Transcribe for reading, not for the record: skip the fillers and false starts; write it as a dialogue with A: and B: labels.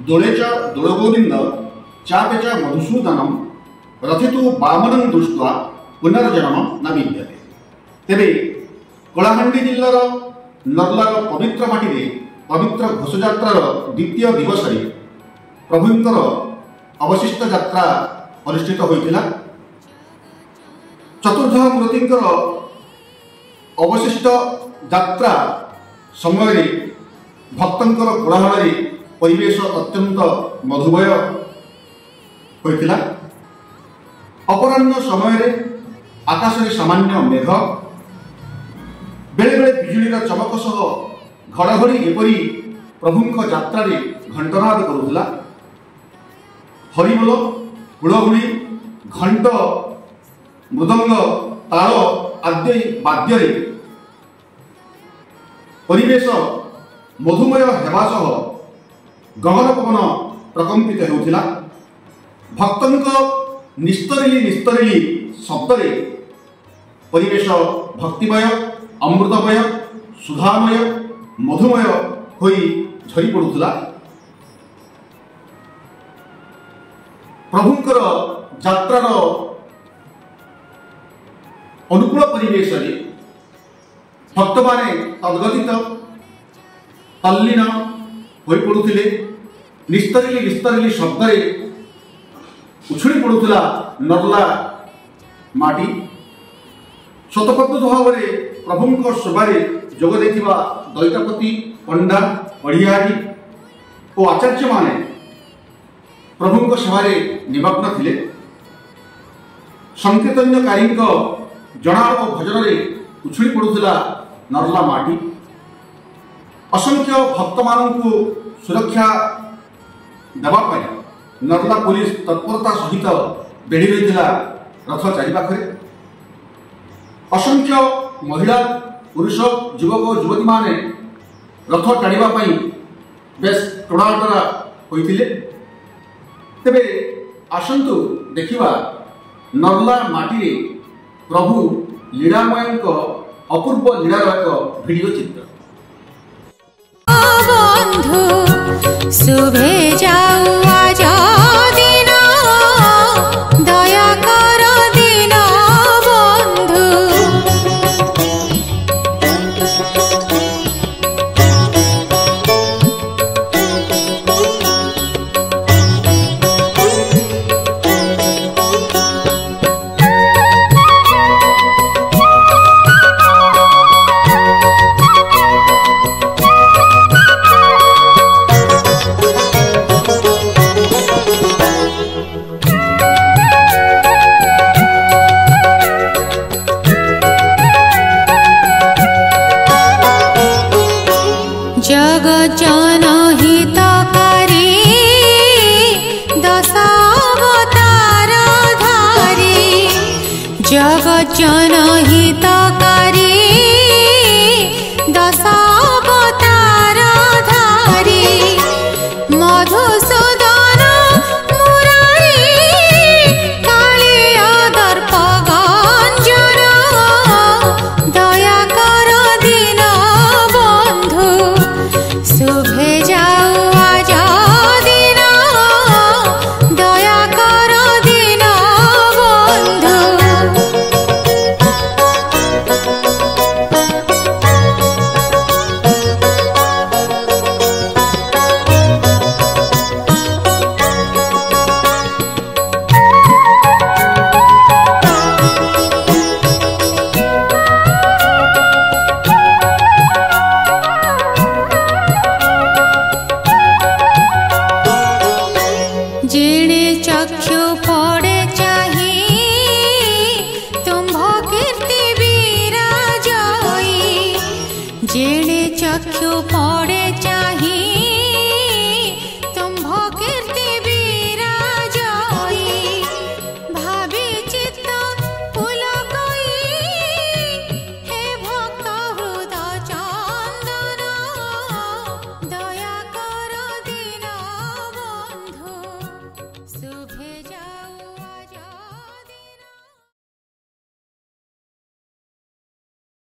A: दोले च दोलगोविंद चापे च मधुसूदनम रथितु वामनं दृष्ट्वा पुनर्जन्म न विद्यते। तेरे कलाहांडी जिल्लार नर्लार पवित्र माटी पवित्र घोषयात्रार द्वितीय दिवस प्रभुंकर अवशिष्ट यात्रा अनुष्ठित होइतिला। चतुर्थ मूर्तिंकर अवशिष्ट यात्रा समय भक्तंकर कोलाहल परिवेश अत्यंत मधुमय होइतिला। अपराह्न समय आकाश में सामान्य मेघ बेले बेले बिजुलीर चमक सह घड़घड़ी एपरी प्रभुंक यात्रा घंटनाद करुला। हरिबोल हुड़हुड़ी घंट मृदंग ताल आदि वाद्य परिवेश मधुमय हेबा सह गहन पवन प्रकंपित होउथिला। भक्तंक निस्तरिली निस्तरिली शब्द परिवेश भक्तिमय अमृतमय सुधामय मधुमय होई झरी पड़ुला। प्रभुंकर यात्रार अनुकूल परिवेश भक्त माने तद्गतित तल्लीन होई पड़ुथिले। निस्तरिली निस्तरिली शब्द उछुड़ी पड़ुला नर्ला माटी। स्वतःप्रभुत भाव में प्रभुंक सभार जोग देथिबा दैतपति पंडा अड़ियारी और आचार्य माने प्रभुंक सभारे निमग्न थिले। संकीर्तनकारी जनार और भजन में उछुड़ी पड़ुला नर्ला माटी। असंख्य भक्त मानू सुरक्षा देवाई नर्ला पुलिस तत्परता सहित बेढ़ी रही रथ चारिपाखे। असंख्य महिला पुरुष युवक और युवती माने रथ टाणी बेस टोणाटरा होइतिले। तेबे आसंतु देखिबा नर्ला माटी प्रभु लीलामय अपूर्व लीलार एक भिडियो चित्र।
B: बंधु शुभे जाऊ आज दिन दया कर दिन बंधु। जगत जनहितकारी दशावतार धारी। जगत जनहितकारी दशावतार धारी। मधुसूदन मुरारी कालिया दर्प गंजन दया कर दिन बंधु। शुभे जाऊ आज दिन दया कर दिन बंधु। जेणे चक्षु पड़े चाही तुम्भ कीर्ति विराजई। जेणे चक्षु पड़े चाही